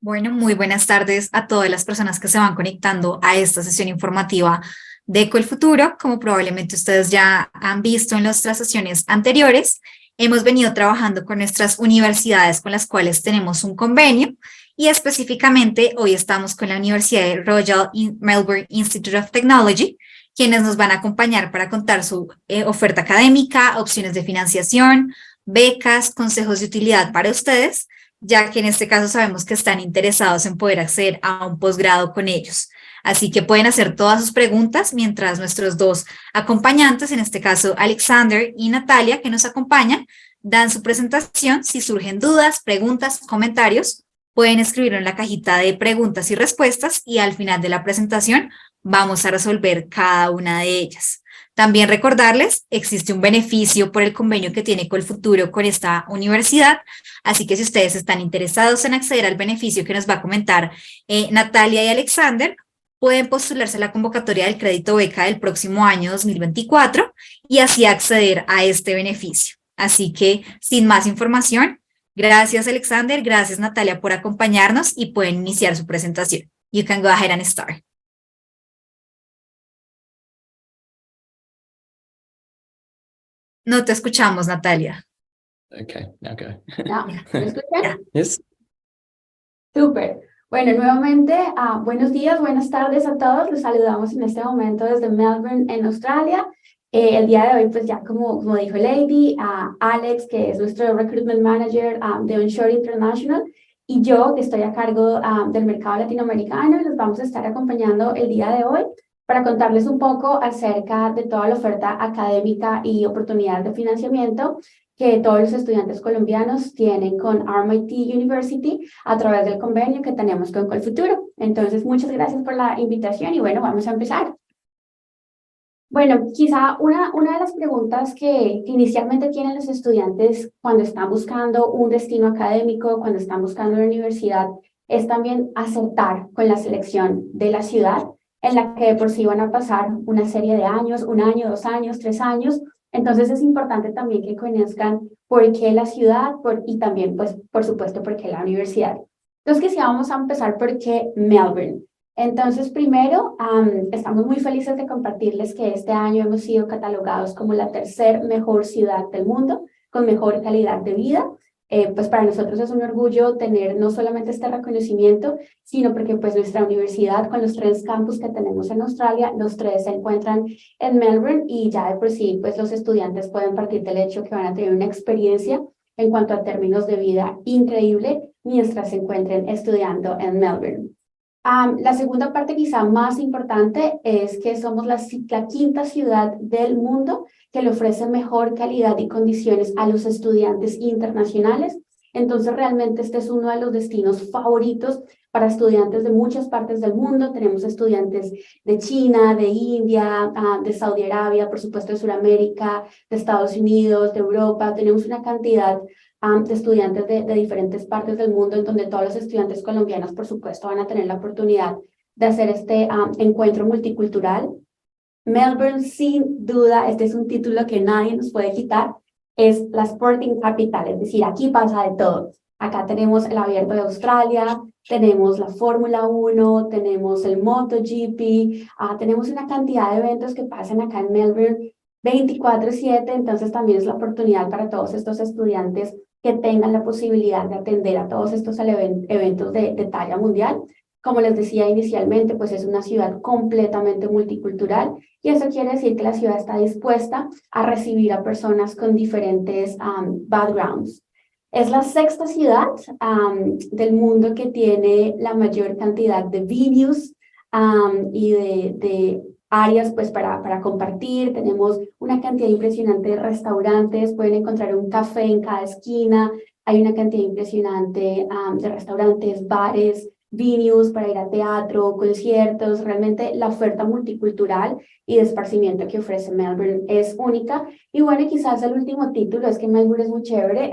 Bueno, muy buenas tardes a todas las personas que se van conectando a esta sesión informativa de Eco el Futuro. Como probablemente ustedes ya han visto en nuestras sesiones anteriores, hemos venido trabajando con nuestras universidades con las cuales tenemos un convenio y específicamente hoy estamos con la Universidad de Melbourne Institute of Technology, quienes nos van a acompañar para contar su oferta académica, opciones de financiación, becas, consejos de utilidad para ustedes, ya que en este caso sabemos que están interesados en poder acceder a un posgrado con ellos. Así que pueden hacer todas sus preguntas mientras nuestros dos acompañantes, en este caso Alexander y Natalia, que nos acompañan, dan su presentación. Si surgen dudas, preguntas, comentarios, pueden escribirlo en la cajita de preguntas y respuestas y al final de la presentación vamos a resolver cada una de ellas. También recordarles, existe un beneficio por el convenio que tiene Colfuturo con esta universidad. Así que si ustedes están interesados en acceder al beneficio que nos va a comentar Natalia y Alexander, pueden postularse a la convocatoria del crédito beca del próximo año 2024 y así acceder a este beneficio. Así que, sin más información, gracias Alexander, gracias Natalia por acompañarnos y pueden iniciar su presentación. You can go ahead and start. No te escuchamos, Natalia. Okay, now go. No, Yeah. ¿me escuchan? Yeah. Yes. Súper. Bueno, nuevamente, buenos días, buenas tardes a todos. Los saludamos en este momento desde Melbourne, en Australia. El día de hoy, pues ya como dijo Lady, Alex, que es nuestro Recruitment Manager de Onshore International, y yo, que estoy a cargo del mercado latinoamericano, los vamos a estar acompañando el día de hoy para contarles un poco acerca de toda la oferta académica y oportunidades de financiamiento que todos los estudiantes colombianos tienen con RMIT University a través del convenio que tenemos con Colfuturo. Entonces, muchas gracias por la invitación y bueno, vamos a empezar. Bueno, quizá una de las preguntas que inicialmente tienen los estudiantes cuando están buscando un destino académico, cuando están buscando una universidad, es también acertar con la selección de la ciudad en la que de por sí van a pasar una serie de años, 1 año, 2 años, 3 años. Entonces es importante también que conozcan por qué la ciudad y también, pues, por supuesto, por qué la universidad. Entonces, que sí, vamos a empezar por qué Melbourne. Entonces, primero, estamos muy felices de compartirles que este año hemos sido catalogados como la tercer mejor ciudad del mundo, con mejor calidad de vida. Pues para nosotros es un orgullo tener no solamente este reconocimiento, sino porque pues nuestra universidad, con los 3 campus que tenemos en Australia, los 3 se encuentran en Melbourne y ya de por sí, pues los estudiantes pueden partir del hecho que van a tener una experiencia en cuanto a términos de vida increíble mientras se encuentren estudiando en Melbourne. La segunda parte quizá más importante es que somos la quinta ciudad del mundo que le ofrece mejor calidad y condiciones a los estudiantes internacionales. Entonces realmente este es uno de los destinos favoritos para estudiantes de muchas partes del mundo. Tenemos estudiantes de China, de India, de Saudi Arabia, por supuesto de Sudamérica, de Estados Unidos, de Europa. Tenemos una cantidad de estudiantes de diferentes partes del mundo, en donde todos los estudiantes colombianos, por supuesto, van a tener la oportunidad de hacer este encuentro multicultural. Melbourne, sin duda, este es un título que nadie nos puede quitar, es la Sporting Capital, es decir, aquí pasa de todo. Acá tenemos el Abierto de Australia, tenemos la Fórmula 1, tenemos el MotoGP, tenemos una cantidad de eventos que pasan acá en Melbourne 24/7, entonces también es la oportunidad para todos estos estudiantes que tengan la posibilidad de atender a todos estos eventos de talla mundial. Como les decía inicialmente, pues es una ciudad completamente multicultural y eso quiere decir que la ciudad está dispuesta a recibir a personas con diferentes backgrounds. Es la sexta ciudad del mundo que tiene la mayor cantidad de venues y de áreas pues para compartir. Tenemos una cantidad impresionante de restaurantes, pueden encontrar un café en cada esquina, hay una cantidad impresionante de restaurantes, bares, venues para ir a teatro, conciertos. Realmente la oferta multicultural y de esparcimiento que ofrece Melbourne es única. Y bueno, quizás el último título, es que Melbourne es muy chévere,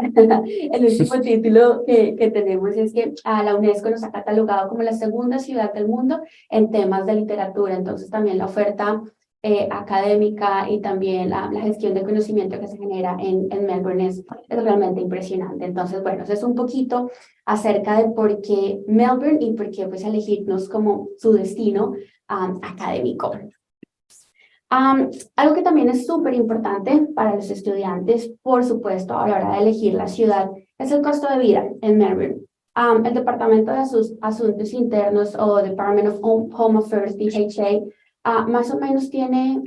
el último título que tenemos es que la UNESCO nos ha catalogado como la segunda ciudad del mundo en temas de literatura. Entonces también la oferta académica y también la gestión de conocimiento que se genera en Melbourne es realmente impresionante. Entonces, bueno, eso es un poquito acerca de por qué Melbourne y por qué pues elegirnos como su destino académico. Algo que también es súper importante para los estudiantes, por supuesto, a la hora de elegir la ciudad, es el costo de vida en Melbourne. El Departamento de Asuntos Internos o Department of Home Affairs, DHA, más o menos tiene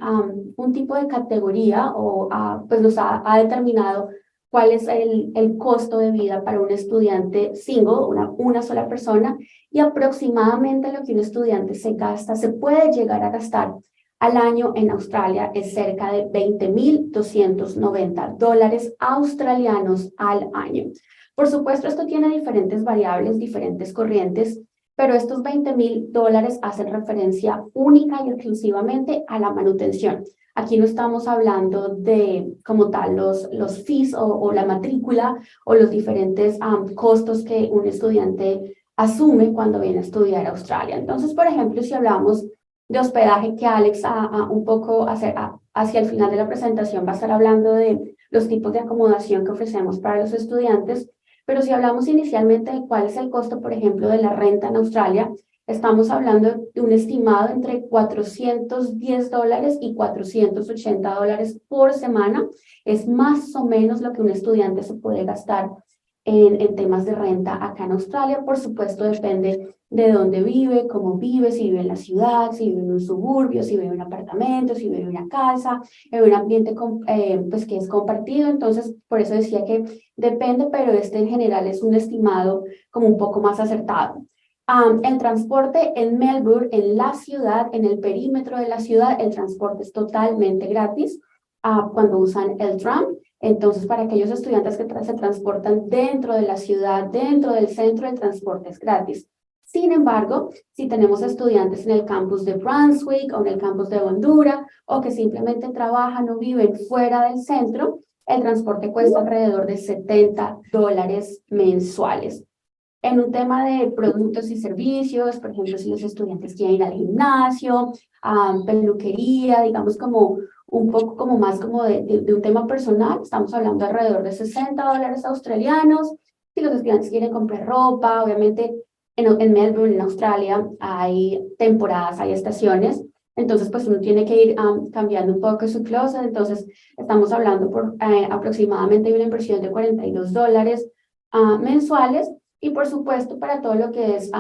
un tipo de categoría o pues nos ha determinado cuál es el costo de vida para un estudiante single, una sola persona, y aproximadamente lo que un estudiante se puede llegar a gastar al año en Australia es cerca de $20,290 australianos al año. Por supuesto, esto tiene diferentes variables, diferentes corrientes, pero estos $20,000 hacen referencia única y exclusivamente a la manutención. Aquí no estamos hablando de, como tal, los fees o la matrícula o los diferentes costos que un estudiante asume cuando viene a estudiar a Australia. Entonces, por ejemplo, si hablamos de hospedaje, que Alex un poco hacia el final de la presentación va a estar hablando de los tipos de acomodación que ofrecemos para los estudiantes, pero si hablamos inicialmente de cuál es el costo, por ejemplo, de la renta en Australia, estamos hablando de un estimado entre $410 y $480 por semana. Es más o menos lo que un estudiante se puede gastar en temas de renta acá en Australia. Por supuesto, depende de dónde vive, cómo vive, si vive en la ciudad, si vive en un suburbio, si vive en un apartamento, si vive en una casa, en un ambiente pues que es compartido. Entonces, por eso decía que depende, pero este en general es un estimado como un poco más acertado. El transporte en Melbourne, en la ciudad, en el perímetro de la ciudad, el transporte es totalmente gratis cuando usan el tram. Entonces, para aquellos estudiantes que se transportan dentro de la ciudad, dentro del centro, el transporte es gratis. Sin embargo, si tenemos estudiantes en el campus de Brunswick o en el campus de Honduras o que simplemente trabajan o viven fuera del centro, el transporte cuesta alrededor de $70 mensuales. En un tema de productos y servicios, por ejemplo, si los estudiantes quieren ir al gimnasio, peluquería, digamos como un poco como más como de un tema personal, estamos hablando alrededor de $60 australianos. Si los estudiantes quieren comprar ropa, obviamente en Melbourne, en Australia, hay temporadas, hay estaciones, entonces pues uno tiene que ir cambiando un poco su closet, entonces estamos hablando por aproximadamente de una inversión de $42 mensuales. Y por supuesto, para todo lo que es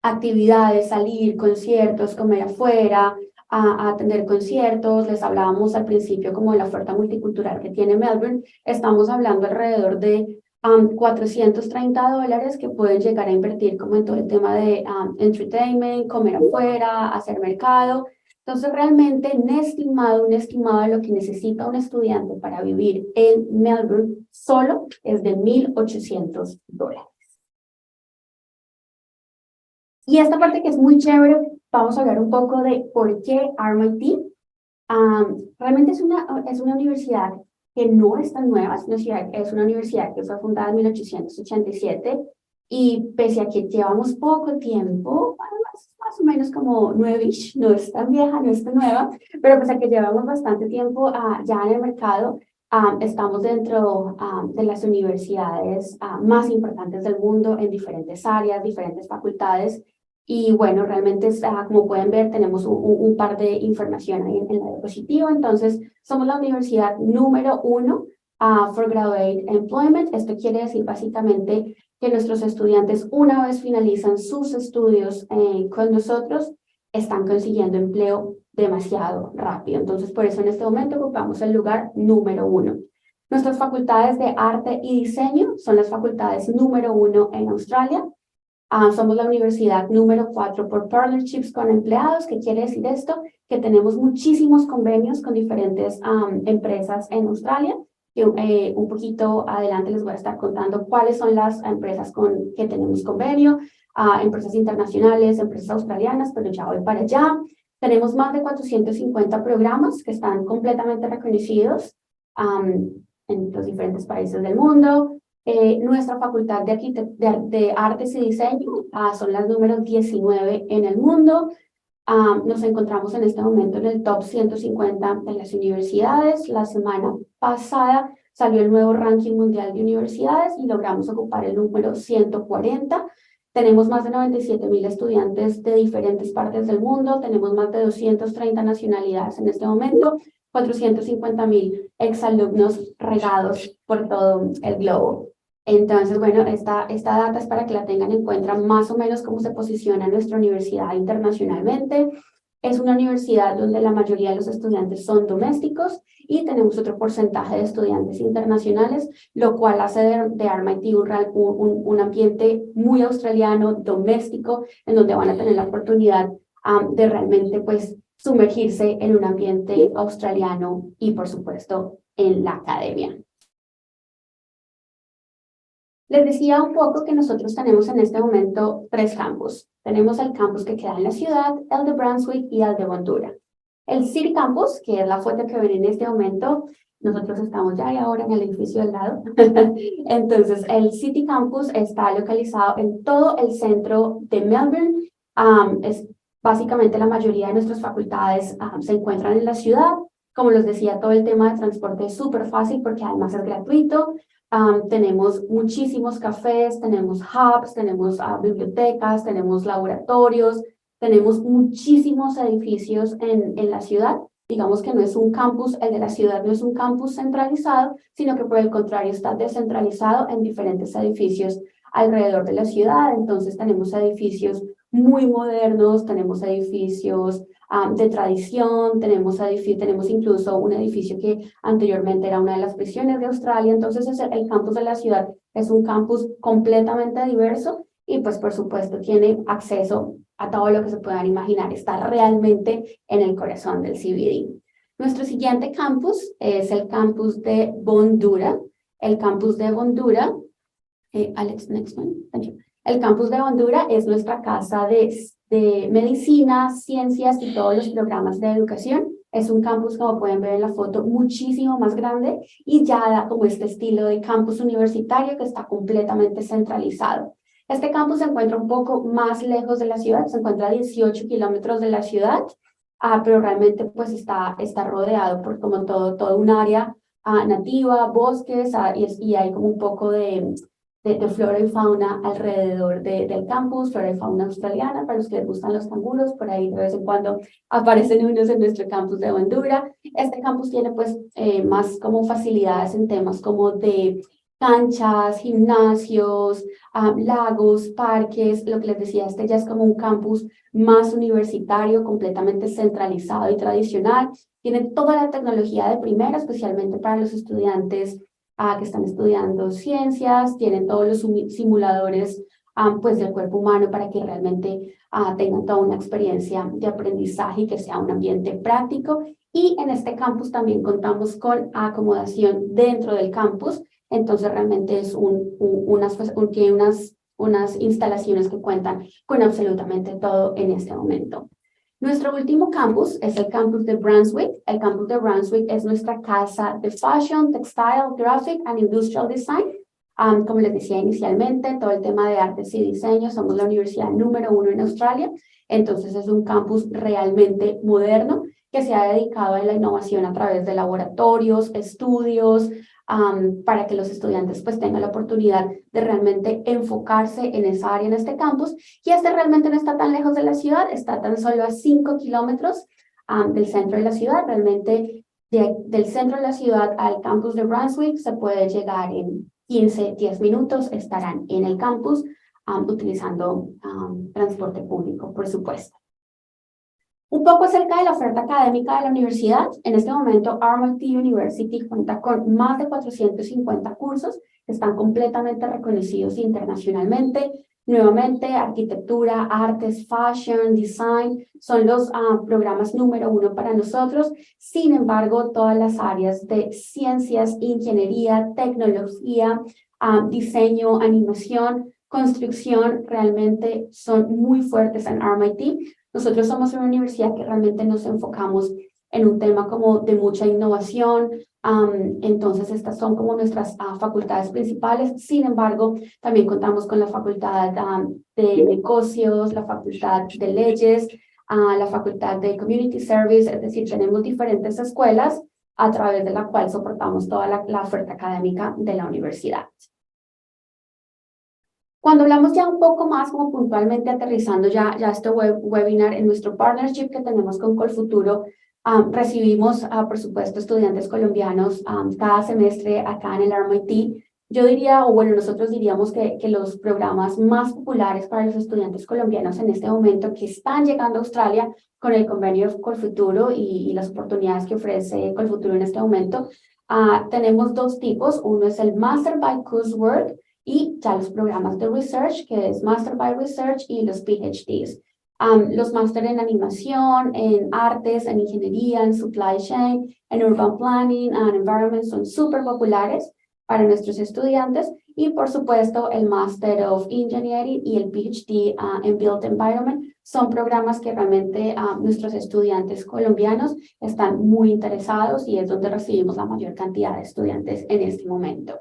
actividades, salir, conciertos, comer afuera, atender conciertos, les hablábamos al principio como de la oferta multicultural que tiene Melbourne, estamos hablando alrededor de $430 que pueden llegar a invertir como en todo el tema de entertainment, comer afuera, hacer mercado. Entonces, realmente un estimado de lo que necesita un estudiante para vivir en Melbourne solo es de $1,800. Y esta parte que es muy chévere, vamos a hablar un poco de por qué RMIT. Realmente es una universidad que no es tan nueva, es una universidad que fue fundada en 1887 y pese a que llevamos poco tiempo, más o menos como nuevish, no es tan vieja, no es tan nueva, pero pese a que llevamos bastante tiempo ya en el mercado, estamos dentro de las universidades más importantes del mundo en diferentes áreas, diferentes facultades. Y bueno, realmente, como pueden ver, tenemos un par de información ahí en la diapositiva. Entonces, somos la universidad número 1 for Graduate Employment. Esto quiere decir básicamente que nuestros estudiantes, una vez finalizan sus estudios con nosotros, están consiguiendo empleo demasiado rápido. Entonces, por eso en este momento ocupamos el lugar número 1. Nuestras facultades de arte y diseño son las facultades número 1 en Australia. Somos la universidad número 4 por partnerships con empleados. ¿Qué quiere decir esto? Que tenemos muchísimos convenios con diferentes empresas en Australia. Un poquito adelante les voy a estar contando cuáles son las empresas con que tenemos convenio, empresas internacionales, empresas australianas, pero ya voy para allá. Tenemos más de 450 programas que están completamente reconocidos en los diferentes países del mundo. Nuestra facultad de Artes y Diseño son las números 19 en el mundo. Nos encontramos en este momento en el top 150 de las universidades. La semana pasada salió el nuevo ranking mundial de universidades y logramos ocupar el número 140. Tenemos más de 97,000 estudiantes de diferentes partes del mundo, tenemos más de 230 nacionalidades en este momento, 450,000 exalumnos regados por todo el globo. Entonces, bueno, esta data es para que la tengan en cuenta más o menos cómo se posiciona nuestra universidad internacionalmente. Es una universidad donde la mayoría de los estudiantes son domésticos y tenemos otro porcentaje de estudiantes internacionales, lo cual hace de RMIT un ambiente muy australiano, doméstico, en donde van a tener la oportunidad de realmente pues sumergirse en un ambiente australiano y por supuesto en la academia. Les decía un poco que nosotros tenemos en este momento 3 campus. Tenemos el campus que queda en la ciudad, el de Brunswick y el de Honduras. El City Campus, que es la foto que ven en este momento, nosotros estamos ya y ahora en el edificio del lado. Entonces, el City Campus está localizado en todo el centro de Melbourne. Básicamente la mayoría de nuestras facultades se encuentran en la ciudad. Como les decía, todo el tema de transporte es súper fácil porque además es gratuito. Tenemos muchísimos cafés, tenemos hubs, tenemos bibliotecas, tenemos laboratorios, tenemos muchísimos edificios en la ciudad. Digamos que no es un campus, el de la ciudad no es un campus centralizado, sino que por el contrario está descentralizado en diferentes edificios alrededor de la ciudad. Entonces tenemos edificios muy modernos, tenemos edificios de tradición, tenemos incluso un edificio que anteriormente era una de las prisiones de Australia. Entonces el campus de la ciudad es un campus completamente diverso y pues por supuesto tiene acceso a todo lo que se puedan imaginar, está realmente en el corazón del CBD. Nuestro siguiente campus es el campus de Honduras. El campus de Honduras, Alex, next one, thank you. El campus de Honduras es nuestra casa de medicina, ciencias y todos los programas de educación. Es un campus, como pueden ver en la foto, muchísimo más grande y ya da como este estilo de campus universitario que está completamente centralizado. Este campus se encuentra un poco más lejos de la ciudad, se encuentra a 18 kilómetros de la ciudad, pero realmente pues está rodeado por como todo un área nativa, bosques, y hay como un poco de flora y fauna alrededor del campus, flora y fauna australiana, para los que les gustan los canguros, por ahí de vez en cuando aparecen unos en nuestro campus de Honduras. Este campus tiene pues más como facilidades en temas como de canchas, gimnasios, lagos, parques. Lo que les decía, este ya es como un campus más universitario, completamente centralizado y tradicional. Tiene toda la tecnología de primera, especialmente para los estudiantes que están estudiando ciencias, tienen todos los simuladores pues del cuerpo humano para que realmente tengan toda una experiencia de aprendizaje y que sea un ambiente práctico. Y en este campus también contamos con acomodación dentro del campus, entonces realmente es tiene unas instalaciones que cuentan con absolutamente todo en este momento. Nuestro último campus es el campus de Brunswick. El campus de Brunswick es nuestra casa de Fashion, Textile, Graphic and Industrial Design. Como les decía inicialmente, todo el tema de artes y diseño, somos la universidad número 1 en Australia, entonces es un campus realmente moderno que se ha dedicado a la innovación a través de laboratorios, estudios, para que los estudiantes pues tengan la oportunidad de realmente enfocarse en esa área, en este campus, y este realmente no está tan lejos de la ciudad, está tan solo a 5 kilómetros del centro de la ciudad. Realmente del centro de la ciudad al campus de Brunswick se puede llegar en 10 minutos, estarán en el campus utilizando transporte público, por supuesto. Un poco acerca de la oferta académica de la universidad. En este momento, RMIT University cuenta con más de 450 cursos que están completamente reconocidos internacionalmente. Nuevamente, arquitectura, artes, fashion, design son los programas número 1 para nosotros. Sin embargo, todas las áreas de ciencias, ingeniería, tecnología, diseño, animación, construcción realmente son muy fuertes en RMIT. Nosotros somos una universidad que realmente nos enfocamos en un tema como de mucha innovación, entonces estas son como nuestras facultades principales. Sin embargo, también contamos con la facultad de negocios, la facultad de leyes, la Facultad de Community Service, es decir, tenemos diferentes escuelas a través de la cual soportamos toda la oferta académica de la universidad. Cuando hablamos ya un poco más, como puntualmente aterrizando ya este webinar en nuestro partnership que tenemos con Colfuturo, recibimos, por supuesto, estudiantes colombianos cada semestre acá en el RMIT. Yo diría, o bueno, nosotros diríamos que los programas más populares para los estudiantes colombianos en este momento que están llegando a Australia con el convenio Colfuturo y las oportunidades que ofrece Colfuturo en este momento, tenemos dos tipos. Uno es el Master by Coursework, y ya los programas de research, que es Master by Research y los PhDs. Los máster en animación, en artes, en ingeniería, en supply chain, en urban planning, and environment son súper populares para nuestros estudiantes. Y por supuesto el Master of Engineering y el PhD en Built Environment son programas que realmente nuestros estudiantes colombianos están muy interesados y es donde recibimos la mayor cantidad de estudiantes en este momento.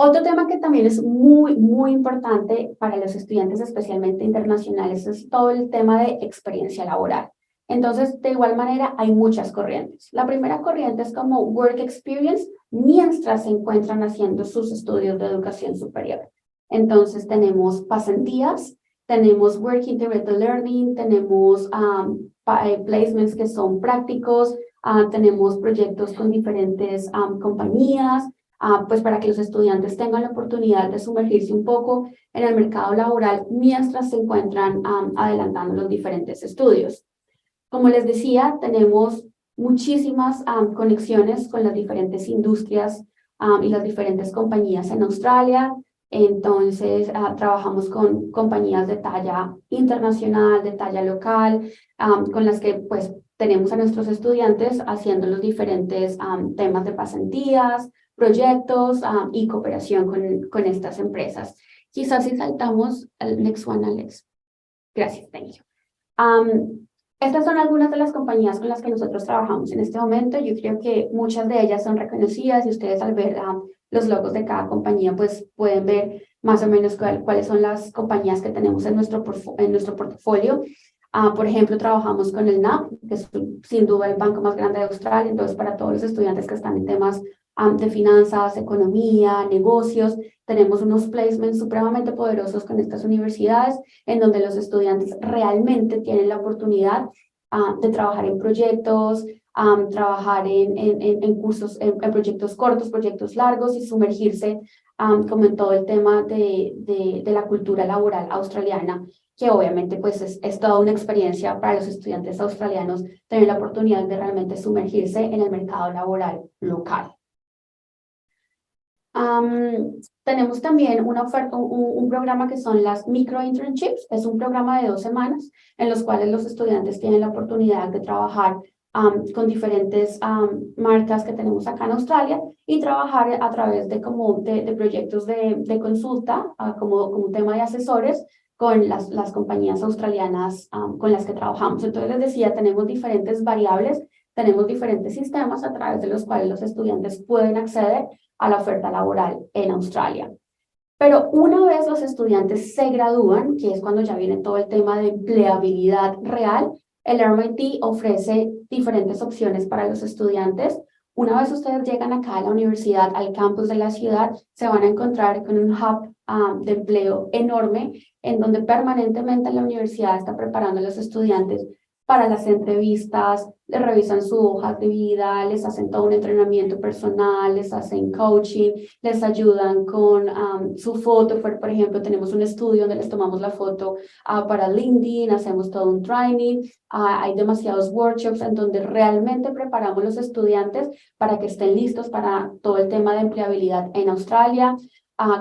Otro tema que también es muy importante para los estudiantes, especialmente internacionales, es todo el tema de experiencia laboral. Entonces, de igual manera, hay muchas corrientes. La primera corriente es como Work Experience, mientras se encuentran haciendo sus estudios de educación superior. Entonces, tenemos pasantías, tenemos Work Integrated Learning, tenemos placements que son prácticos, tenemos proyectos con diferentes compañías, pues para que los estudiantes tengan la oportunidad de sumergirse un poco en el mercado laboral mientras se encuentran adelantando los diferentes estudios. Como les decía, tenemos muchísimas conexiones con las diferentes industrias y las diferentes compañías en Australia. Entonces, trabajamos con compañías de talla internacional, de talla local, con las que pues tenemos a nuestros estudiantes haciendo los diferentes temas de pasantías, proyectos y cooperación con estas empresas. Quizás si saltamos al next one, Alex. Gracias, thank you. Estas son algunas de las compañías con las que nosotros trabajamos en este momento. Yo creo que muchas de ellas son reconocidas y ustedes al ver los logos de cada compañía pues pueden ver más o menos cuáles son las compañías que tenemos en nuestro portafolio. Por ejemplo, trabajamos con el NAB, que es sin duda el banco más grande de Australia. Entonces, para todos los estudiantes que están en temas de finanzas, economía, negocios, tenemos unos placements supremamente poderosos con estas universidades en donde los estudiantes realmente tienen la oportunidad de trabajar en proyectos, trabajar en cursos, en proyectos cortos, proyectos largos y sumergirse como en todo el tema de la cultura laboral australiana, que obviamente pues es toda una experiencia para los estudiantes australianos tener la oportunidad de realmente sumergirse en el mercado laboral local. Tenemos también una oferta, un programa que son las micro internships. Es un programa de 2 semanas en los cuales los estudiantes tienen la oportunidad de trabajar con diferentes marcas que tenemos acá en Australia y trabajar a través de proyectos de consulta como un tema de asesores con las compañías australianas con las que trabajamos. Entonces les decía, tenemos diferentes variables, tenemos diferentes sistemas a través de los cuales los estudiantes pueden acceder a la oferta laboral en Australia. Pero una vez los estudiantes se gradúan, que es cuando ya viene todo el tema de empleabilidad real, el RMIT ofrece diferentes opciones para los estudiantes. Una vez ustedes llegan acá a la universidad, al campus de la ciudad, se van a encontrar con un hub de empleo enorme, en donde permanentemente la universidad está preparando a los estudiantes para las entrevistas, les revisan su hoja de vida, les hacen todo un entrenamiento personal, les hacen coaching, les ayudan con su foto. Por ejemplo, tenemos un estudio donde les tomamos la foto para LinkedIn, hacemos todo un training, hay demasiados workshops en donde realmente preparamos a los estudiantes para que estén listos para todo el tema de empleabilidad en Australia.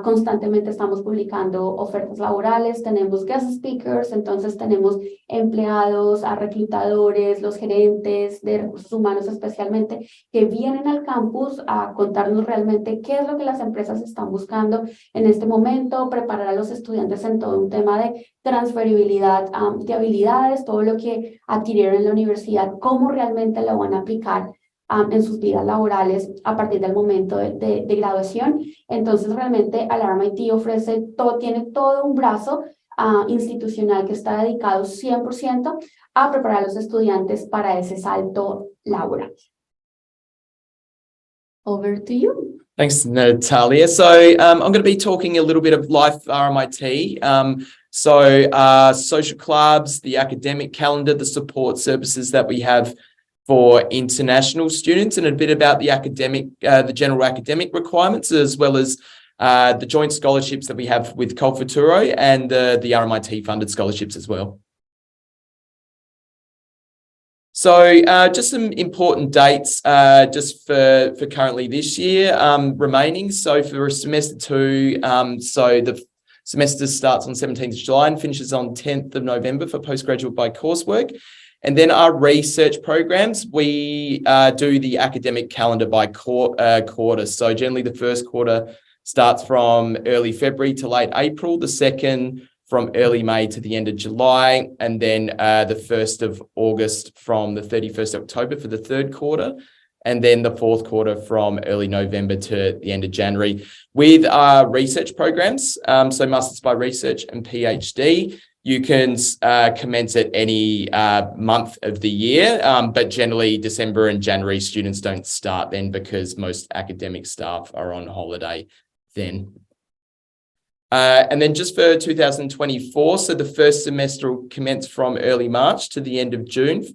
Constantemente estamos publicando ofertas laborales, tenemos guest speakers, entonces tenemos empleados, reclutadores, los gerentes de recursos humanos especialmente, que vienen al campus a contarnos realmente qué es lo que las empresas están buscando en este momento, preparar a los estudiantes en todo un tema de transferibilidad de habilidades, todo lo que adquirieron en la universidad, cómo realmente lo van a aplicar en sus vidas laborales a partir del momento de graduación. Entonces realmente el RMIT ofrece todo, tiene todo un brazo institucional que está dedicado 100% a preparar a los estudiantes para ese salto laboral. Over to you. Thanks, Natalia. So I'm going to be talking a little bit of life RMIT. Social clubs, the academic calendar, the support services that we have for international students, and a bit about the general academic requirements, as well as the joint scholarships that we have with Culfuturo and the RMIT funded scholarships as well. So just some important dates just for currently this year remaining. So for semester 2, so the semester starts on 17th of July and finishes on 10th of November for postgraduate by coursework. And then our research programs, we do the academic calendar by quarter. So generally the first quarter starts from early February to late April, the second from early May to the end of July, and then the 1st of August from the 31st of October for the third quarter, and then the fourth quarter from early November to the end of January. With our research programs, so Masters by Research and PhD, you can commence at any month of the year, but generally December and January students don't start then because most academic staff are on holiday then. And then just for 2024, so the first semester will commence from early March to the end of June.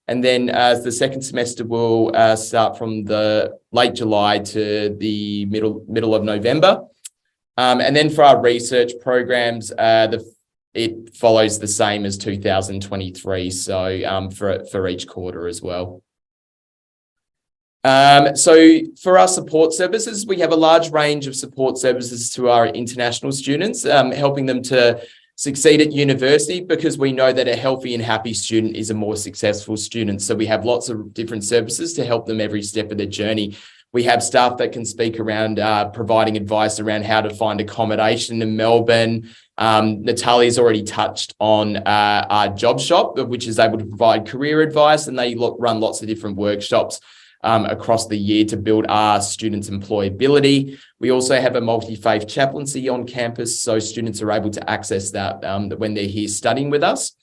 And then the second semester will start from the late July to the middle of November. And then for our research programs, it follows the same as 2023. So for each quarter as well. So for our support services, we have a large range of support services to our international students, helping them to succeed at university, because we know that a healthy and happy student is a more successful student. So we have lots of different services to help them every step of their journey. We have staff that can speak around providing advice around how to find accommodation in Melbourne. Natalia's already touched on our job shop, which is able to provide career advice, and they run lots of different workshops across the year to build our students' employability. We also have a multi-faith chaplaincy on campus, so students are able to access that when they're here studying with us.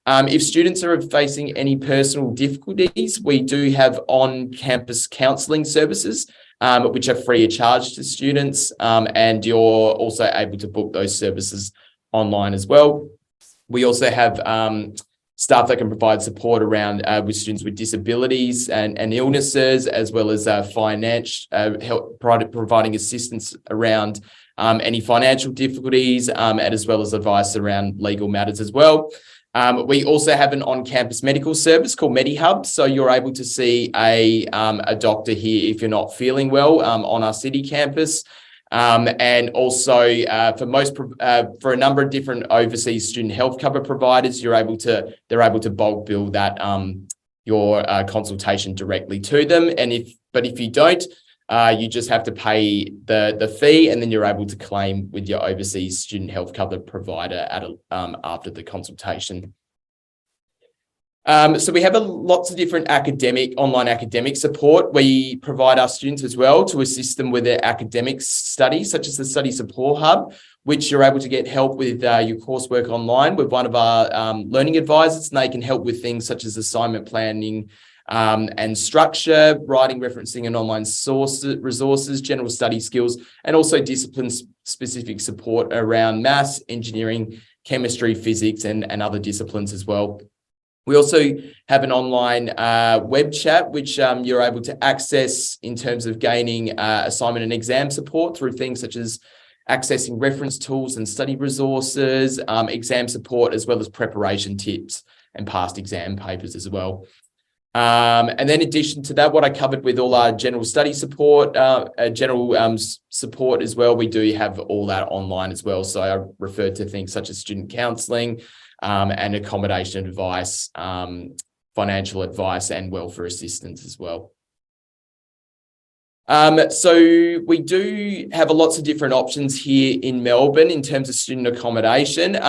If students are facing any personal difficulties, we do have on-campus counselling services, which are free of charge to students, and you're also able to book those services online as well. We also have staff that can provide support around with students with disabilities and illnesses, as well as financial help, providing assistance around any financial difficulties, and as well as advice around legal matters as well. We also have an on-campus medical service called MediHub, so you're able to see a doctor here if you're not feeling well on our city campus. And also for a number of different overseas student health cover providers, they're able to bulk bill that your consultation directly to them. And if you don't, you just have to pay the fee, and then you're able to claim with your overseas student health cover provider after the consultation. So we have lots of different online academic support. We provide our students as well to assist them with their academic studies, such as the Study Support Hub, which you're able to get help with your coursework online with one of our learning advisors, and they can help with things such as assignment planning and structure, writing, referencing and online resources, general study skills, and also discipline-specific support around maths, engineering, chemistry, physics, and other disciplines as well. We also have an online web chat, which you're able to access in terms of gaining assignment and exam support through things such as accessing reference tools and study resources, exam support, as well as preparation tips and past exam papers as well. And then in addition to that, what I covered with all our general study support, support as well, we do have all that online as well. So I referred to things such as student counselling, and accommodation advice, financial advice, and welfare assistance as well. So we do have lots of different options here in Melbourne in terms of student accommodation.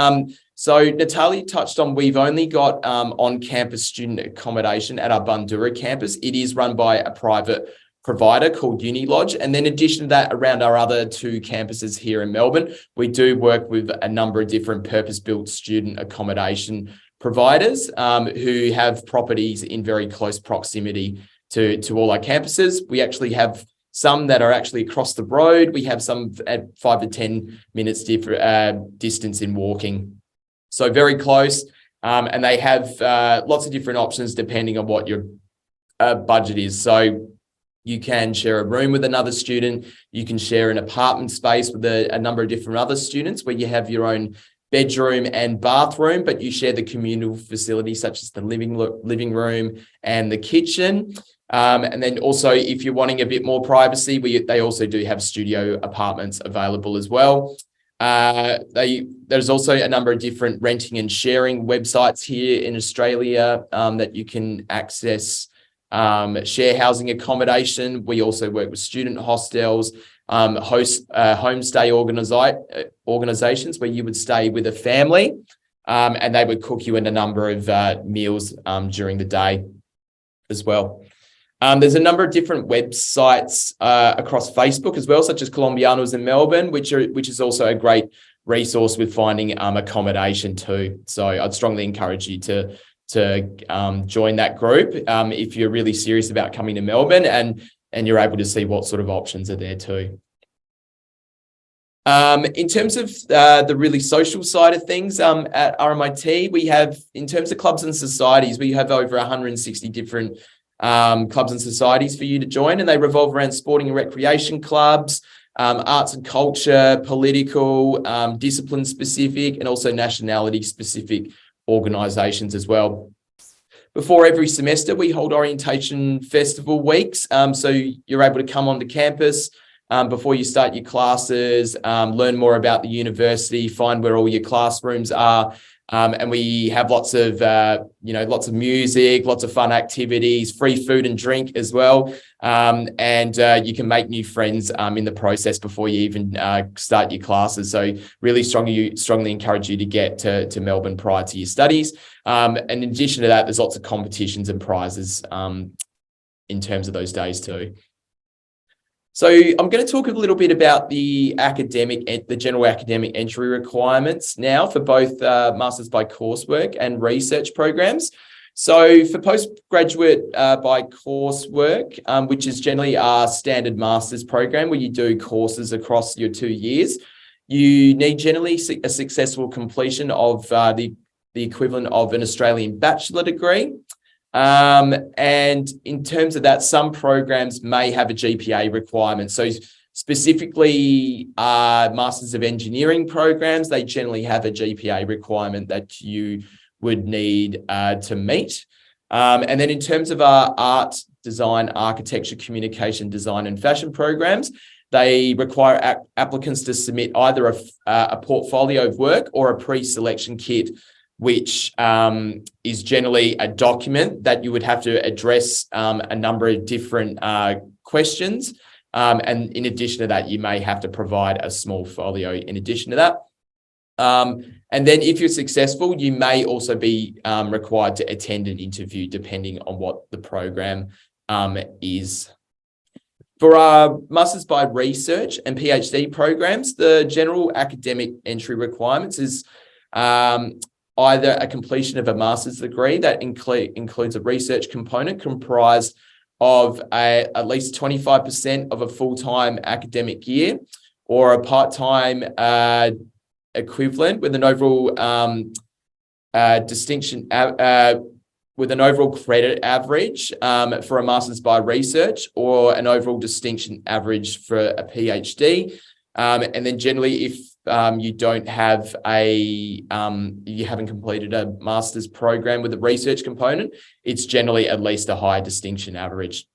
So Natalia touched on, we've only got on-campus student accommodation at our Bundoora campus. It is run by a private provider called Unilodge. And then in addition to that, around our other 2 campuses here in Melbourne, we do work with a number of different purpose-built student accommodation providers who have properties in very close proximity to all our campuses. We actually have some that are actually across the road. We have some at 5 to 10 minutes distance in walking. So very close. And they have lots of different options depending on what your budget is. So you can share a room with another student. You can share an apartment space with a number of different other students where you have your own bedroom and bathroom, but you share the communal facilities such as the living room and the kitchen. And then also, if you're wanting a bit more privacy, they also do have studio apartments available as well. There's also a number of different renting and sharing websites here in Australia that you can access share housing accommodation. We also work with student hostels, homestay organizations where you would stay with a family and they would cook you in a number of meals during the day as well. There's a number of different websites across Facebook as well, such as Colombianos in Melbourne, which is also a great resource with finding accommodation too. So I'd strongly encourage you to join that group if you're really serious about coming to Melbourne and you're able to see what sort of options are there too. In terms of the really social side of things, at RMIT, we have, in terms of clubs and societies, we have over 160 different clubs and societies for you to join, and they revolve around sporting and recreation clubs, arts and culture, political, discipline specific, and also nationality specific organisations as well. Before every semester, we hold orientation festival weeks. So you're able to come onto campus before you start your classes, learn more about the university, find where all your classrooms are. And we have lots of music, lots of fun activities, free food and drink as well. And you can make new friends in the process before you even start your classes. So really strongly encourage you to get to Melbourne prior to your studies. And in addition to that, there's lots of competitions and prizes in terms of those days too. So I'm going to talk a little bit about the general academic entry requirements now for both Masters by Coursework and research programs. So for postgraduate by coursework, which is generally our standard master's program where you do courses across your 2 years, you need generally a successful completion of the equivalent of an Australian bachelor degree. And in terms of that, some programs may have a GPA requirement. So specifically Masters of Engineering programs, they generally have a GPA requirement that you would need to meet. And then in terms of our art, design, architecture, communication, design and fashion programs, they require applicants to submit either a portfolio of work or a pre-selection kit, which is generally a document that you would have to address a number of different questions. And in addition to that, you may have to provide a small folio in addition to that. And then if you're successful, you may also be required to attend an interview depending on what the program is. For our Masters by Research and PhD programs, the general academic entry requirements is either a completion of a master's degree that includes a research component comprised of at least 25% of a full-time academic year, or a part-time equivalent with an overall with an overall credit average for a master's by research, or an overall distinction average for a PhD. And then generally, if you don't have you haven't completed a master's program with a research component, it's generally at least a high distinction average.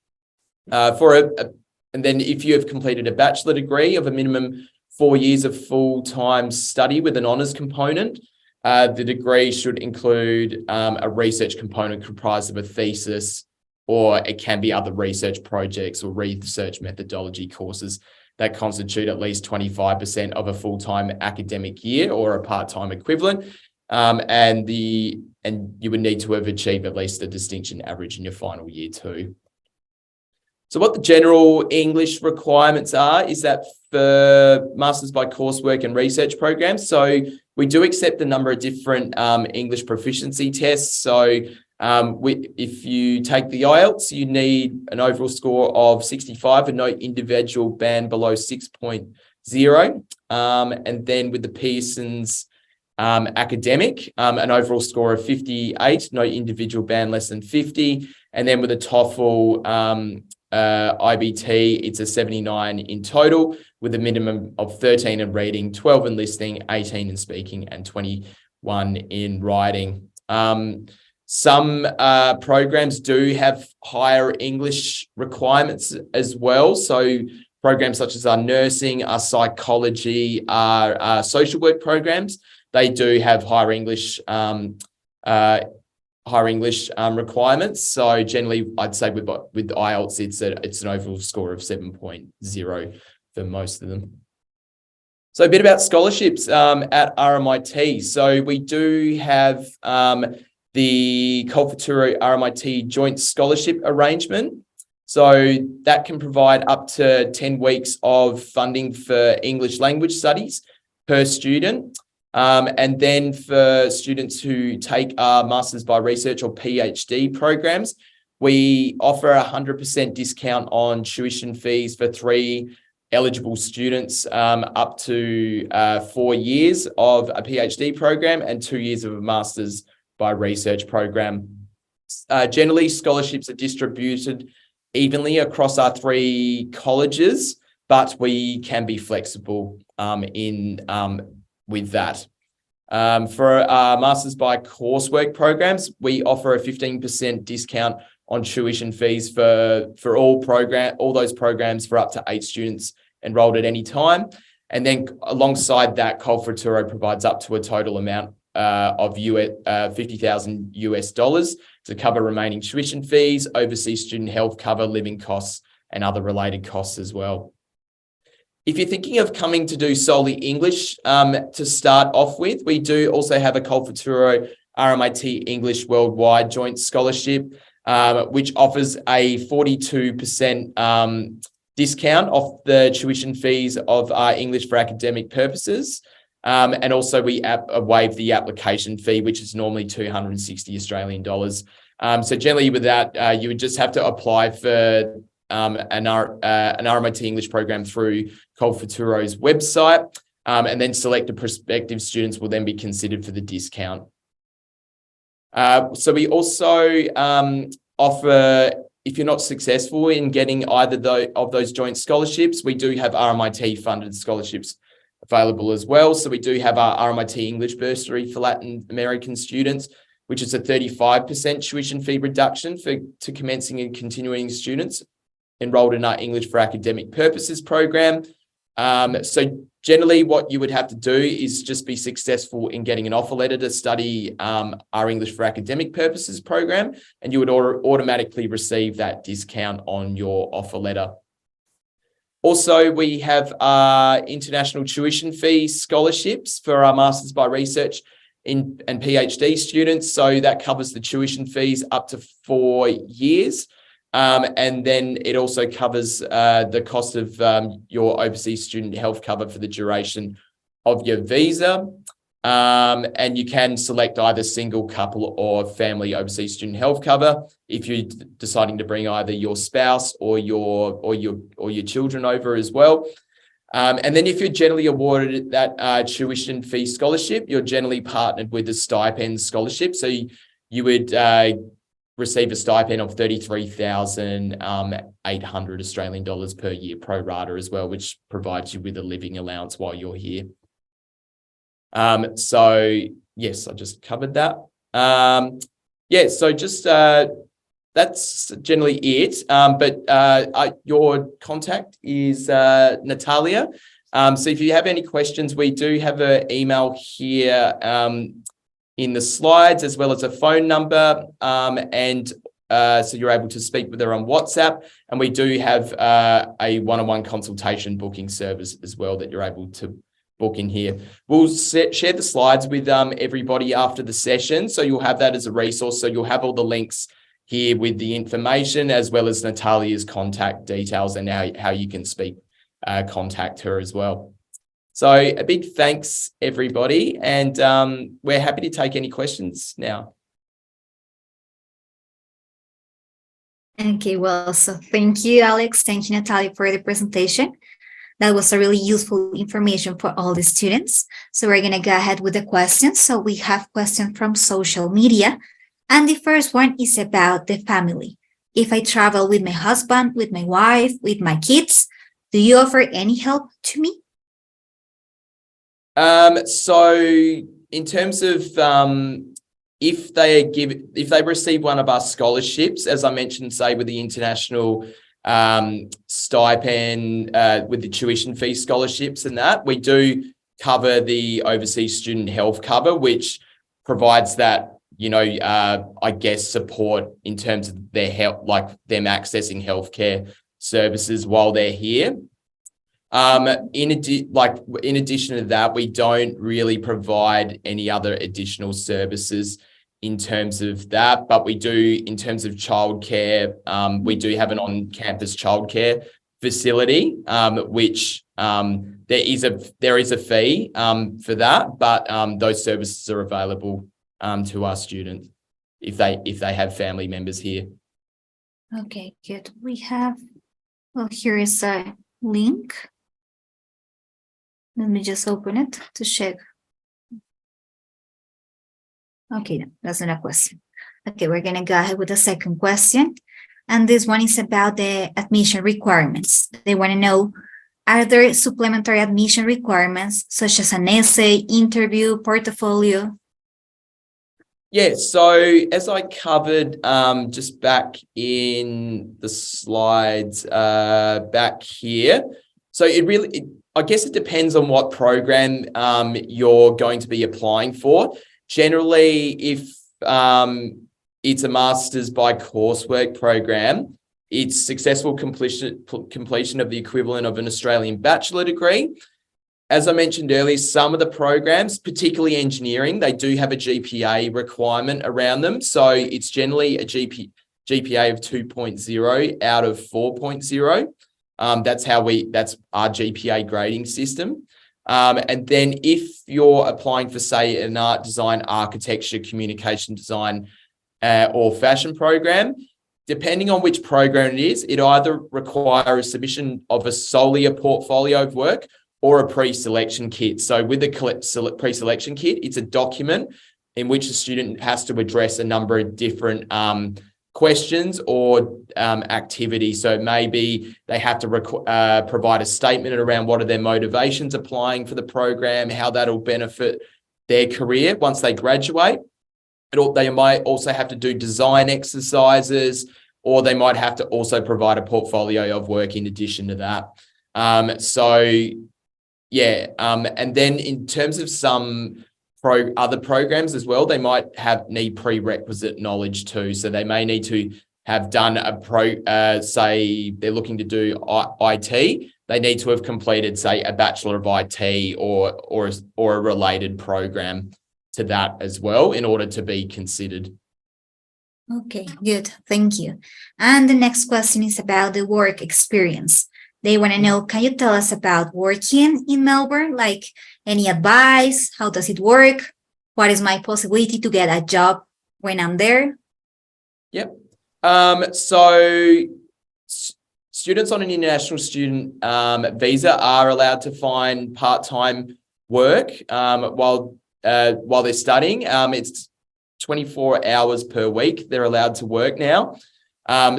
And then if you have completed a bachelor degree of a minimum 4 years of full-time study with an honours component, the degree should include a research component comprised of a thesis, or it can be other research projects or research methodology courses that constitute at least 25% of a full-time academic year or a part-time equivalent. And you would need to have achieved at least a distinction average in your final year too. So what the general English requirements are is that for Masters by Coursework and Research programs, so we do accept a number of different English proficiency tests. So if you take the IELTS, you need an overall score of 65 and no individual band below 6.0. And then with the Pearson's academic, an overall score of 58, no individual band less than 50. And then with the TOEFL IBT, it's a 79 in total with a minimum of 13 in reading, 12 in listening, 18 in speaking, and 21 in writing. Some programs do have higher English requirements as well. So programs such as our nursing, our psychology, our social work programs, they do have higher English requirements. So generally, I'd say with IELTS, it's an overall score of 7.0 for most of them. So a bit about scholarships at RMIT. So we do have the Culfaturo RMIT joint scholarship arrangement. So that can provide up to 10 weeks of funding for English language studies per student. And then for students who take our Masters by Research or PhD programs, we offer 100% discount on tuition fees for 3 eligible students up to 4 years of a PhD program and 2 years of a Masters by Research program. Generally, scholarships are distributed evenly across our 3 colleges, but we can be flexible with that. For our Masters by Coursework programs, we offer a 15% discount on tuition fees for all those programs for up to 8 students enrolled at any time. And then alongside that, Culfaturo provides up to a total amount of $50,000 US to cover remaining tuition fees, overseas student health cover, living costs, and other related costs as well. If you're thinking of coming to do solely English to start off with, we do also have a Culfaturo RMIT English Worldwide Joint Scholarship, which offers a 42% discount off the tuition fees of English for academic purposes. And also we waive the application fee, which is normally 260 Australian dollars. So generally with that, you would just have to apply for an RMIT English program through Culfaturo's website, and then selected prospective students will then be considered for the discount. So we also offer, if you're not successful in getting either of those joint scholarships, we do have RMIT funded scholarships available as well. So we do have our RMIT English bursary for Latin American students, which is a 35% tuition fee reduction to commencing and continuing students enrolled in our English for academic purposes program. So generally what you would have to do is just be successful in getting an offer letter to study our English for academic purposes program, and you would automatically receive that discount on your offer letter. Also, we have international tuition fee scholarships for our Masters by Research and PhD students. So that covers the tuition fees up to 4 years. And then it also covers the cost of your overseas student health cover for the duration of your visa. And you can select either single, couple, or family overseas student health cover if you're deciding to bring either your spouse or your children over as well. And then if you're generally awarded that tuition fee scholarship, you're generally partnered with a stipend scholarship. So you would receive a stipend of 33,800 Australian dollars per year pro rata as well, which provides you with a living allowance while you're here. So yes, I just covered that. So just that's generally it. But your contact is Natalia. So if you have any questions, we do have an email here in the slides, as well as a phone number. So you're able to speak with her on WhatsApp. And we do have a one-on-one consultation booking service as well that you're able to book in here. We'll share the slides with everybody after the session. So you'll have that as a resource. So you'll have all the links here with the information, as well as Natalia's contact details and how you can contact her as well. So a big thanks, everybody. And we're happy to take any questions now. Okay, well, so thank you, Alex. Thank you, Natalia, for the presentation. That was a really useful information for all the students. So we're going to go ahead with the questions. So we have questions from social media. And the first one is about the family. If I travel with my husband, with my wife, with my kids, do you offer any help to me? So in terms of if they receive one of our scholarships, as I mentioned, say with the international stipend, with the tuition fee scholarships and that, we do cover the overseas student health cover, which provides that, I guess, support in terms of their health, like them accessing healthcare services while they're here. In addition to that, we don't really provide any other additional services in terms of that, but we do in terms of childcare. We do have an on-campus childcare facility, which there is a fee for that, but those services are available to our students if they have family members here. Okay, good. Here is a link. Let me just open it to check. Okay, that's not a question. Okay, we're going to go ahead with the second question. And this one is about the admission requirements. They want to know, are there supplementary admission requirements, such as an essay, interview, portfolio? Yeah, so as I covered just back in the slides back here, so I guess it depends on what program you're going to be applying for. Generally, if it's a master's by coursework program, it's successful completion of the equivalent of an Australian bachelor degree. As I mentioned earlier, some of the programs, particularly engineering, they do have a GPA requirement around them. So it's generally a GPA of 2.0 out of 4.0. That's our GPA grading system. And then if you're applying for, say, an art design, architecture, communication design, or fashion program, depending on which program it is, it either requires a submission of solely a portfolio of work or a pre-selection kit. So with the pre-selection kit, it's a document in which a student has to address a number of different questions or activities. So maybe they have to provide a statement around what are their motivations applying for the program, how that'll benefit their career once they graduate. They might also have to do design exercises, or they might have to also provide a portfolio of work in addition to that. And then in terms of some other programs as well, they might need prerequisite knowledge too. So they may need to have done say they're looking to do IT, they need to have completed, say, a Bachelor of IT or a related program to that as well in order to be considered. Okay, good. Thank you. And the next question is about the work experience. They want to know, can you tell us about working in Melbourne? Like any advice? How does it work? What is my possibility to get a job when I'm there? Yep. So students on an international student visa are allowed to find part-time work while they're studying. It's 24 hours per week they're allowed to work now.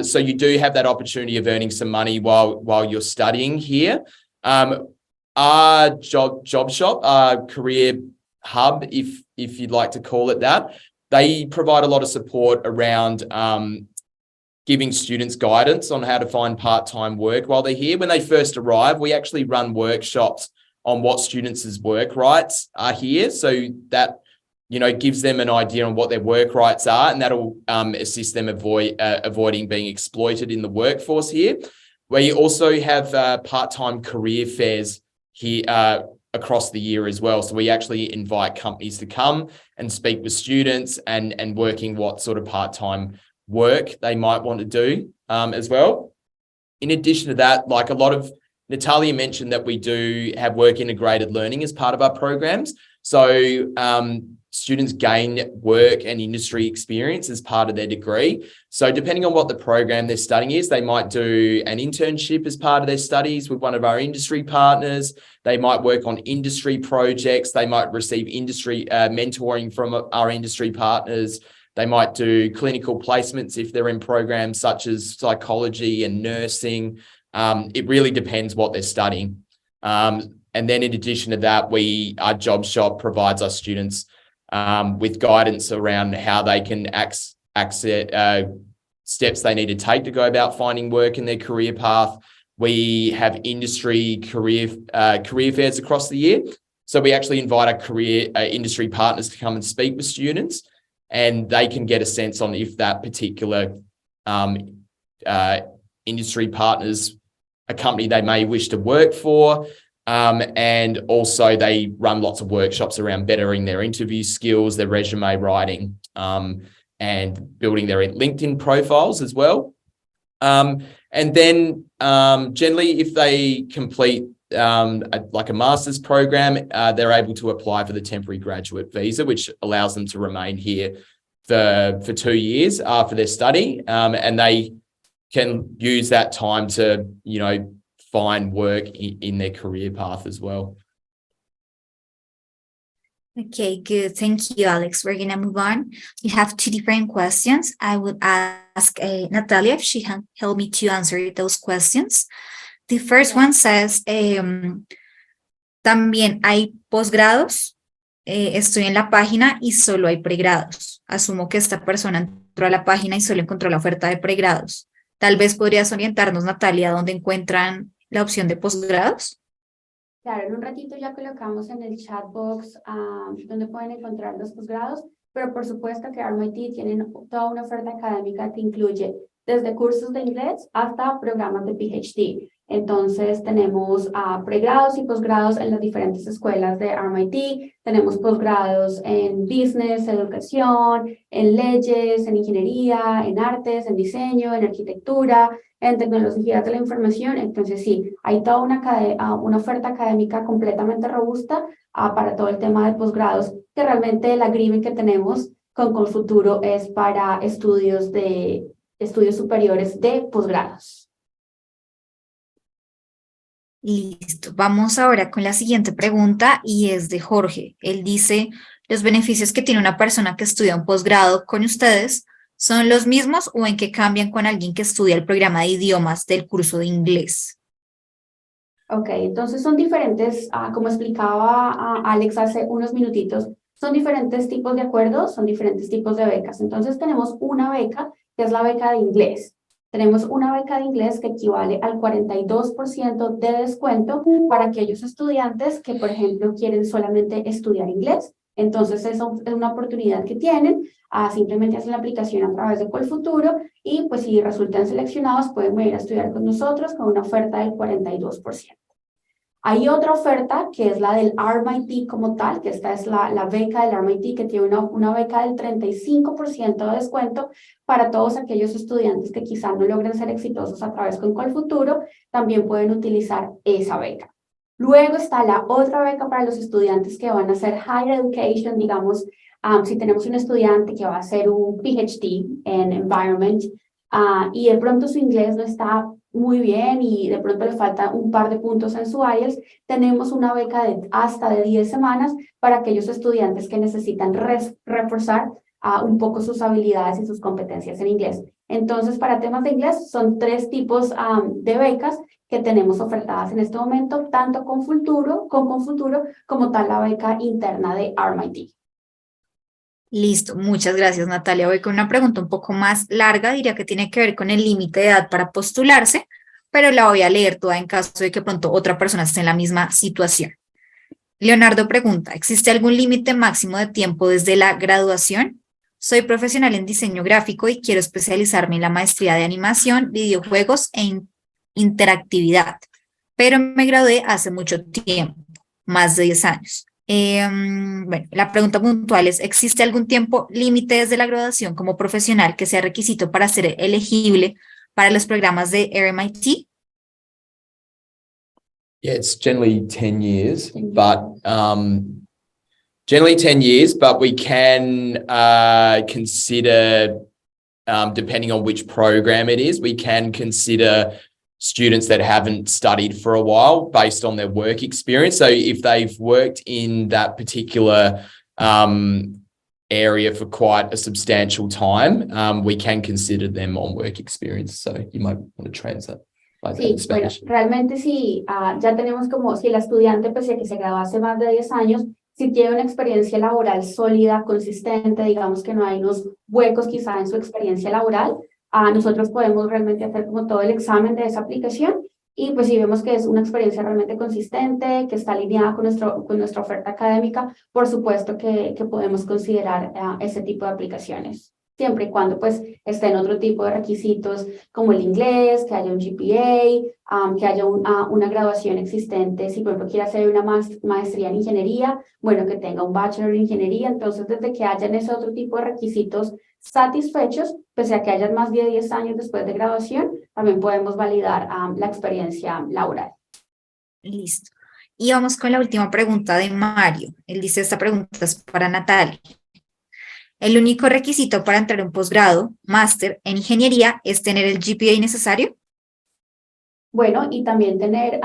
So you do have that opportunity of earning some money while you're studying here. Our job shop, our career hub, if you'd like to call it that, they provide a lot of support around giving students guidance on how to find part-time work while they're here. When they first arrive, we actually run workshops on what students' work rights are here. So that gives them an idea on what their work rights are, and that'll assist them avoiding being exploited in the workforce here. We also have part-time career fairs here across the year as well. So we actually invite companies to come and speak with students and working what sort of part-time work they might want to do as well. In addition to that, like a lot of, Natalia mentioned that we do have work integrated learning as part of our programs. So students gain work and industry experience as part of their degree. So depending on what the program they're studying is, they might do an internship as part of their studies with one of our industry partners. They might work on industry projects. They might receive industry mentoring from our industry partners. They might do clinical placements if they're in programs such as psychology and nursing. It really depends what they're studying. And then in addition to that, our job shop provides our students with guidance around how they can access steps they need to take to go about finding work in their career path. We have industry career fairs across the year. So we actually invite our industry partners to come and speak with students, and they can get a sense on if that particular industry partners a company they may wish to work for. And also they run lots of workshops around bettering their interview skills, their resume writing, and building their LinkedIn profiles as well. And then generally, if they complete like a master's program, they're able to apply for the temporary graduate visa, which allows them to remain here for 2 years after their study. And they can use that time to, find work in their career path as well. Okay, good. Thank you, Alex. We're going to move on. We have 2 different questions. I would ask Natalia if she can help me to answer those questions. The first one says, también hay posgrados. Estoy en la página y solo hay pregrados. Asumo que esta persona entró a la página y solo encontró la oferta de pregrados. Tal vez podrías orientarnos, Natalia, dónde encuentran la opción de posgrados. Claro, en un ratito ya colocamos en el chat box donde pueden encontrar los posgrados, pero por supuesto que RMIT tienen toda una oferta académica que incluye desde cursos de inglés hasta programas de PhD. Entonces tenemos pregrados y posgrados en las diferentes escuelas de RMIT, tenemos posgrados en business, educación, en leyes, en ingeniería, en artes, en diseño, en arquitectura, en tecnologías de la información. Entonces sí, hay toda una oferta académica completamente robusta para todo el tema de posgrados, que realmente el agreement que tenemos con Colfuturo es para estudios superiores de posgrados. Listo, vamos ahora con la siguiente pregunta y es de Jorge. Él dice, ¿los beneficios que tiene una persona que estudia un posgrado con ustedes son los mismos o en qué cambian con alguien que estudia el programa de idiomas del curso de inglés? Ok, entonces son diferentes, como explicaba Alex hace unos minutitos, son diferentes tipos de acuerdos, son diferentes tipos de becas. Entonces tenemos una beca que es la beca de inglés. Tenemos una beca de inglés que equivale al 42% de descuento para aquellos estudiantes que, por ejemplo, quieren solamente estudiar inglés. Entonces, eso es una oportunidad que tienen. Simplemente hacen la aplicación a través de Colfuturo y, pues, si resultan seleccionados, pueden venir a estudiar con nosotros con una oferta del 42%. Hay otra oferta que es la del RMIT como tal, que esta es la beca del RMIT, que tiene una beca del 35% de descuento para todos aquellos estudiantes que quizá no logren ser exitosos a través con Colfuturo, también pueden utilizar esa beca. Luego está la otra beca para los estudiantes que van a hacer higher education, digamos, si tenemos un estudiante que va a hacer un PhD en environment y de pronto su inglés no está muy bien y de pronto le falta un par de puntos en su IELTS, tenemos una beca de hasta de 10 semanas para aquellos estudiantes que necesitan reforzar un poco sus habilidades y sus competencias en inglés. Entonces, para temas de inglés, son 3 tipos de becas que tenemos ofertadas en este momento, tanto con Colfuturo como tal la beca interna de RMIT. Listo, muchas gracias, Natalia. Voy con una pregunta un poco más larga, diría que tiene que ver con el límite de edad para postularse, pero la voy a leer toda en caso de que pronto otra persona esté en la misma situación. Leonardo pregunta, ¿existe algún límite máximo de tiempo desde la graduación? Soy profesional en diseño gráfico y quiero especializarme en la maestría de animación, videojuegos e interactividad, pero me gradué hace mucho tiempo, más de 10 años. Bueno, la pregunta puntual es, ¿existe algún tiempo límite desde la graduación como profesional que sea requisito para ser elegible para los programas de RMIT? Yeah, it's generally 10 years, but generally 10 years, but we can consider, depending on which program it is, we can consider students that haven't studied for a while based on their work experience. So if they've worked in that particular area for quite a substantial time, we can consider them on work experience. So you might want to translate. Sí, bueno, realmente sí, ya tenemos como si el estudiante, pese a que se graduó hace más de 10 años, si tiene una experiencia laboral sólida, consistente, digamos que no hay unos huecos quizá en su experiencia laboral, nosotros podemos realmente hacer como todo el examen de esa aplicación y pues si vemos que es una experiencia realmente consistente, que está alineada con nuestra oferta académica, por supuesto que podemos considerar ese tipo de aplicaciones. Siempre y cuando pues estén otro tipo de requisitos como el inglés, que haya un GPA, que haya una graduación existente. Si por ejemplo quiere hacer una maestría en ingeniería, bueno, que tenga un bachelor en ingeniería. Entonces, desde que hayan ese otro tipo de requisitos satisfechos, pese a que hayan más de 10 años después de graduación, también podemos validar la experiencia laboral. Listo. Y vamos con la última pregunta de Mario. Él dice, esta pregunta es para Natalia. ¿El único requisito para entrar a un posgrado, máster en ingeniería es tener el GPA necesario? Bueno, y también tener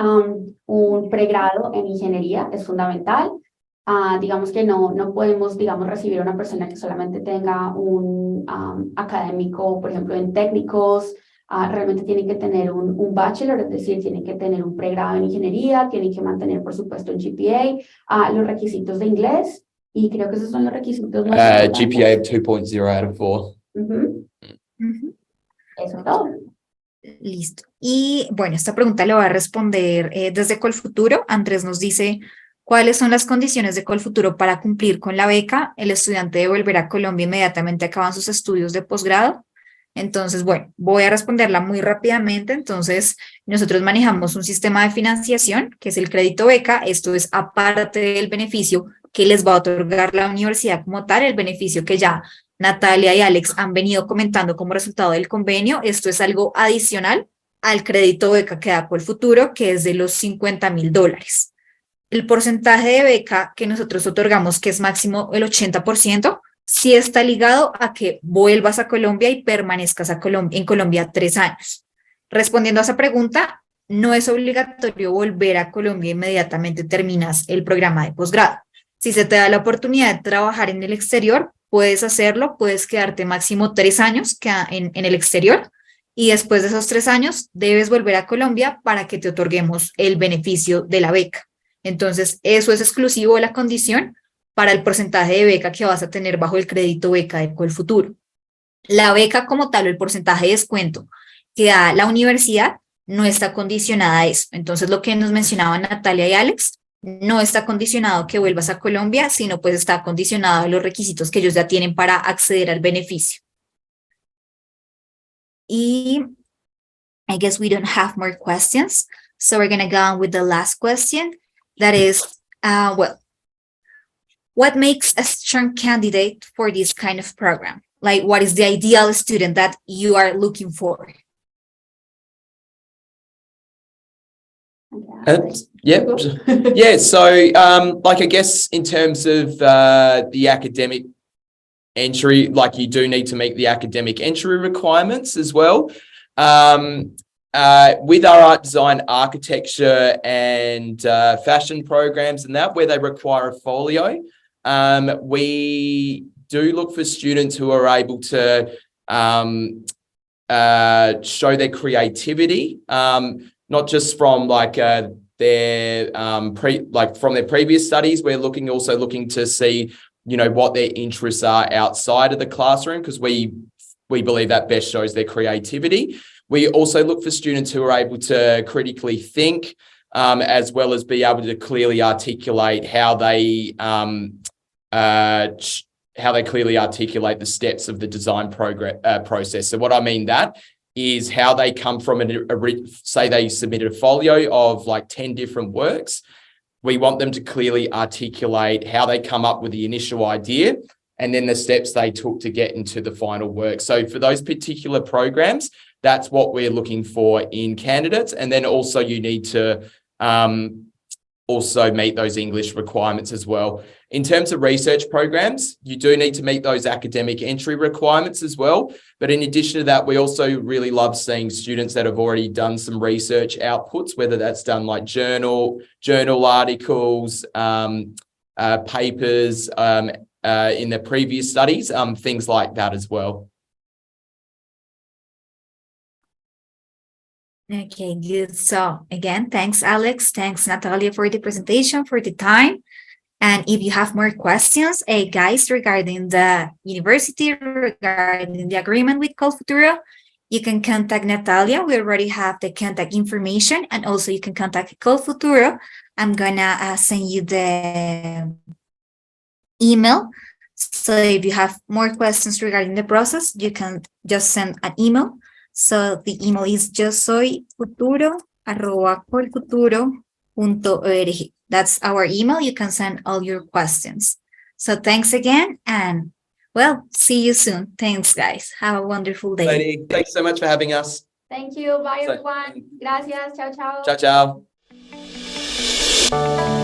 un pregrado en ingeniería es fundamental. Digamos que no podemos, digamos, recibir a una persona que solamente tenga un académico, por ejemplo, en técnicos. Realmente tienen que tener un bachelor, es decir, tienen que tener un pregrado en ingeniería, tienen que mantener, por supuesto, un GPA, los requisitos de inglés. Y creo que esos son los requisitos más importantes. GPA of 2.0 out of 4. Eso es todo. Listo. Y bueno, esta pregunta la voy a responder desde Colfuturo. Andrés nos dice, ¿cuáles son las condiciones de Colfuturo para cumplir con la beca? El estudiante debe volver a Colombia inmediatamente acaban sus estudios de posgrado. Entonces, bueno, voy a responderla muy rápidamente. Entonces, nosotros manejamos un sistema de financiación, que es el crédito beca. Esto es aparte del beneficio que les va a otorgar la universidad como tal, el beneficio que ya Natalia y Alex han venido comentando como resultado del convenio. Esto es algo adicional al crédito beca que da Colfuturo, que es de los $50,000. El porcentaje de beca que nosotros otorgamos, que es máximo el 80%, sí está ligado a que vuelvas a Colombia y permanezcas en Colombia 3 años. Respondiendo a esa pregunta, no es obligatorio volver a Colombia inmediatamente terminas el programa de posgrado. Si se te da la oportunidad de trabajar en el exterior, puedes hacerlo, puedes quedarte máximo 3 años en el exterior y después de esos 3 años debes volver a Colombia para que te otorguemos el beneficio de la beca. Entonces, eso es exclusivo de la condición para el porcentaje de beca que vas a tener bajo el crédito beca de Colfuturo. La beca como tal o el porcentaje de descuento que da la universidad no está condicionada a eso. Entonces, lo que nos mencionaban Natalia y Alex, no está condicionado a que vuelvas a Colombia, sino pues está condicionado a los requisitos que ellos ya tienen para acceder al beneficio. Y I guess we don't have more questions, so we're going to go on with the last question. That is, what makes a strong candidate for this kind of program? Like, what is the ideal student that you are looking for? Yeah. So, like, I guess in terms of the academic entry, like you do need to meet the academic entry requirements as well. With our art design, architecture and fashion programs and that, where they require a folio, we do look for students who are able to show their creativity, not just from like their from their previous studies. We're also looking to see, you know, what their interests are outside of the classroom, because we believe that best shows their creativity. We also look for students who are able to critically think, as well as be able to clearly articulate how they clearly articulate the steps of the design process. So what I mean that is how they come from say they submitted a folio of like 10 different works. we want them to clearly articulate how they come up with the initial idea and then the steps they took to get into the final work. So for those particular programs, that's what we're looking for in candidates. And then also you need to also meet those English requirements as well. In terms of research programs, you do need to meet those academic entry requirements as well. But in addition to that, we also really love seeing students that have already done some research outputs, whether that's done like journal articles, papers in their previous studies, things like that as well. Okay, good. So again, thanks, Alex. Thanks, Natalia, for the presentation, for the time. And if you have more questions, guys, regarding the university, regarding the agreement with Colfuturo, you can contact Natalia. We already have the contact information, and also you can contact Colfuturo. I'm gonna send you the email. So if you have more questions regarding the process, you can just send an email. So the email is yosoyfuturo@colfuturo.org. That's our email. You can send all your questions. So thanks again, and well, see you soon. Thanks, guys. Have a wonderful day. Lady, thanks so much for having us. Thank you. Bye, everyone. Gracias. Chao, chao. Ciao, ciao.